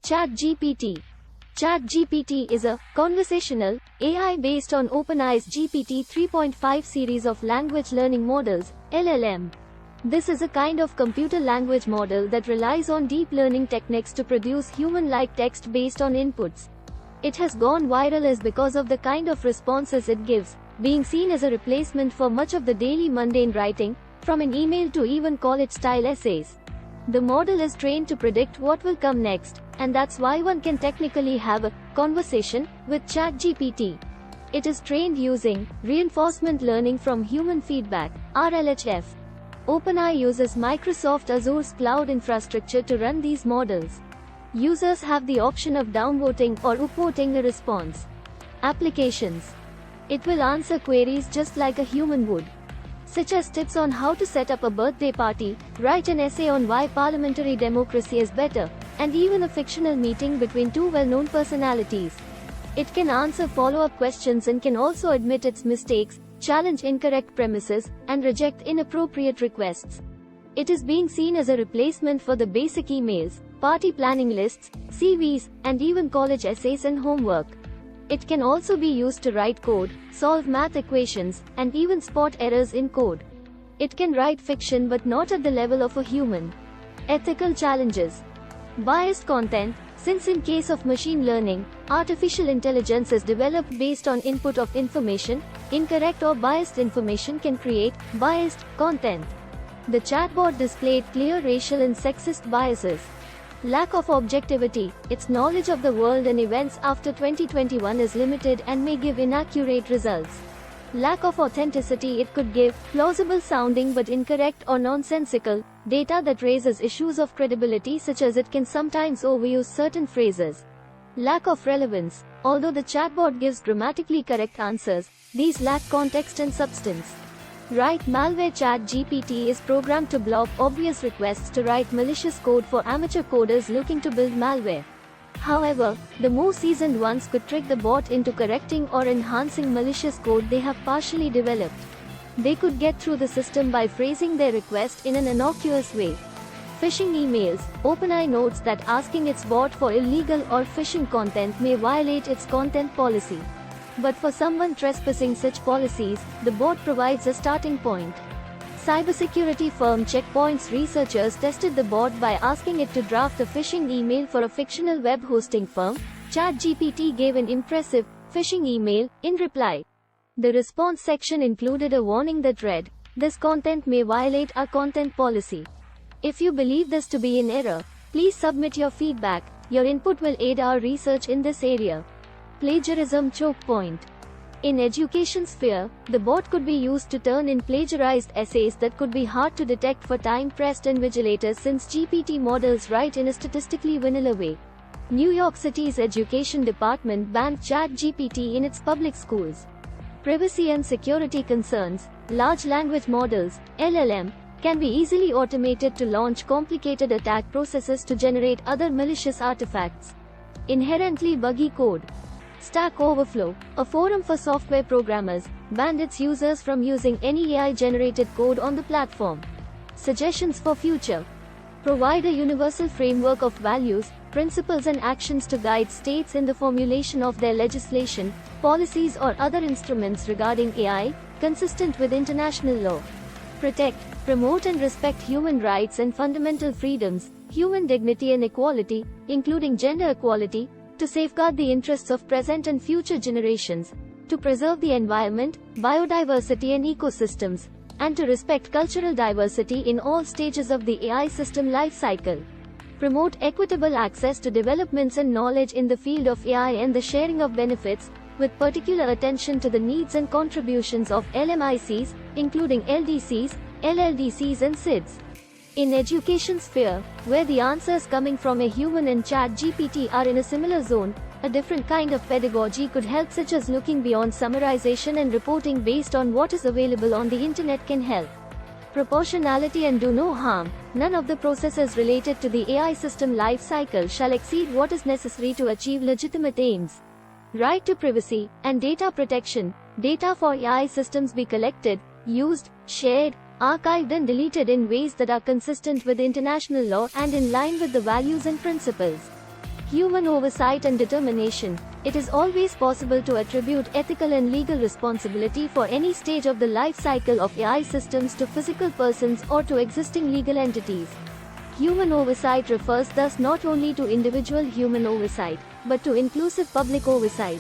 ChatGPT. ChatGPT is a conversational AI based on OpenAI's GPT 3.5 series of language learning models, LLM. This is a kind of computer language model that relies on deep learning techniques to produce human-like text based on inputs. It has gone viral is because of the kind of responses it gives, being seen as a replacement for much of the daily mundane writing, from an email to even college-style essays. The model is trained to predict what will come next, and that's why one can technically have a conversation with ChatGPT. It is trained using reinforcement learning from human feedback, RLHF. OpenAI uses Microsoft Azure's cloud infrastructure to run these models. Users have the option of downvoting or upvoting a response. Applications. It will answer queries just like a human would, such as tips on how to set up a birthday party, write an essay on why parliamentary democracy is better, and even a fictional meeting between two well-known personalities. It can answer follow-up questions and can also admit its mistakes, challenge incorrect premises, and reject inappropriate requests. It is being seen as a replacement for the basic emails, party planning lists, CVs, and even college essays and homework. It can also be used to write code, solve math equations, and even spot errors in code. It can write fiction but not at the level of a human. Ethical challenges. Biased content. Since in case of machine learning, artificial intelligence is developed based on input of information, incorrect or biased information can create biased content. The chatbot displayed clear racial and sexist biases. Lack of objectivity. Its knowledge of the world and events after 2021 is limited and may give inaccurate results. Lack of authenticity. It could give plausible sounding but incorrect or nonsensical data that raises issues of credibility, such as it can sometimes overuse certain phrases. Lack of relevance. Although the chatbot gives grammatically correct answers, these lack context and substance. Write malware. ChatGPT is programmed to block obvious requests to write malicious code for amateur coders looking to build malware. However, the more seasoned ones could trick the bot into correcting or enhancing malicious code they have partially developed. They could get through the system by phrasing their request in an innocuous way. Phishing emails. OpenAI notes that asking its bot for illegal or phishing content may violate its content policy. But for someone trespassing such policies, the bot provides a starting point. Cybersecurity firm Checkpoint's researchers tested the bot by asking it to draft a phishing email for a fictional web hosting firm. ChatGPT gave an impressive phishing email in reply. The response section included a warning that read, "This content may violate our content policy. If you believe this to be in error, please submit your feedback. Your input will aid our research in this area." Plagiarism choke point. In education sphere, the bot could be used to turn in plagiarized essays that could be hard to detect for time-pressed invigilators, since GPT models write in a statistically vanilla way. New York City's education department banned ChatGPT in its public schools. Privacy and security concerns. Large language models, LLM, can be easily automated to launch complicated attack processes to generate other malicious artifacts. Inherently buggy code. Stack Overflow, a forum for software programmers, banned its users from using any AI-generated code on the platform. Suggestions for future. Provide a universal framework of values, principles and actions to guide states in the formulation of their legislation, policies or other instruments regarding AI, consistent with international law. Protect, promote and respect human rights and fundamental freedoms, human dignity and equality, including gender equality, to safeguard the interests of present and future generations, to preserve the environment, biodiversity and ecosystems, and to respect cultural diversity in all stages of the AI system life cycle. Promote equitable access to developments and knowledge in the field of AI and the sharing of benefits, with particular attention to the needs and contributions of LMICs, including LDCs, LLDCs and SIDS. In education sphere, where the answers coming from a human and ChatGPT are in a similar zone, a different kind of pedagogy could help, such as looking beyond summarization and reporting based on what is available on the internet can help. Proportionality and do no harm. None of the processes related to the AI system life cycle shall exceed what is necessary to achieve legitimate aims. Right to privacy and data protection. Data for AI systems be collected, used, shared, archived and deleted in ways that are consistent with international law and in line with the values and principles. Human oversight and determination. It is always possible to attribute ethical and legal responsibility for any stage of the life cycle of AI systems to physical persons or to existing legal entities. Human oversight refers thus not only to individual human oversight, but to inclusive public oversight.